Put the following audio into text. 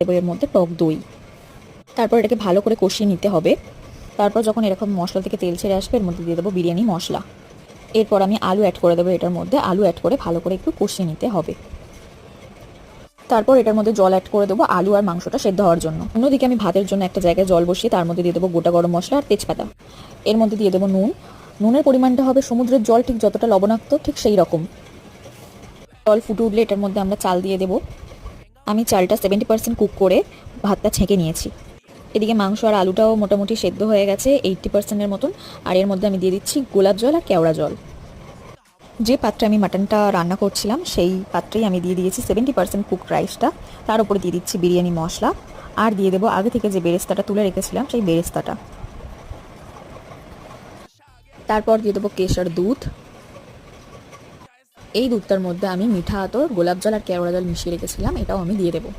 দেবো এর মধ্যে টক দই। তারপর এটাকে ভালো করে কষিয়ে নিতে হবে। তারপর যখন এরকম মশলা থেকে তেল ছেড়ে আসবে এর মধ্যে দিয়ে দেবো বিরিয়ানি মশলা। এরপর আমি আলু অ্যাড করে দেবো এটার মধ্যে। আলু অ্যাড করে ভালো করে একটু কষিয়ে নিতে হবে। তারপর এটার মধ্যে জল অ্যাড করে দেবো আলু আর মাংসটা সেদ্ধ হওয়ার জন্য। অন্যদিকে আমি ভাতের জন্য একটা জায়গায় জল বসিয়ে তার মধ্যে দিয়ে দেবো গোটা গরম মশলা আর তেজপাতা। এর মধ্যে দিয়ে দেবো নুন। নুনের পরিমাণটা হবে সমুদ্রের জল ঠিক যতটা লবণাক্ত ঠিক সেই রকম। জল ফুটে উঠলে এটার মধ্যে আমরা চাল দিয়ে দেবো। আমি চালটা 70% কুক করে ভাতটা ছেঁকে নিয়েছি। এদিকে মাংস আর আলুটাও মোটামুটি সেদ্ধ হয়ে গেছে 80%-এর মতন। আর এর মধ্যে আমি দিয়ে দিচ্ছি গোলাপ জল আর কেওড়া জল। যে পাত্রে আমি মাটনটা রান্না করছিলাম সেই পাত্রেই আমি দিয়ে দিয়েছি 70% কুকড রাইসটা। তার উপরে দিয়ে দিচ্ছি বিরিয়ানি মশলা আর দিয়ে দেবো আগে থেকে যে বেরেস্তাটা তুলে রেখেছিলাম সেই বেরেস্তাটা। তারপর দিয়ে দেবো কেশর দুধ। এই দুধটার মধ্যে আমি মিঠা আতর, গোলাপ জল আর কেওড়া জল মিশিয়ে রেখেছিলাম, এটাও আমি দিয়ে দেবো।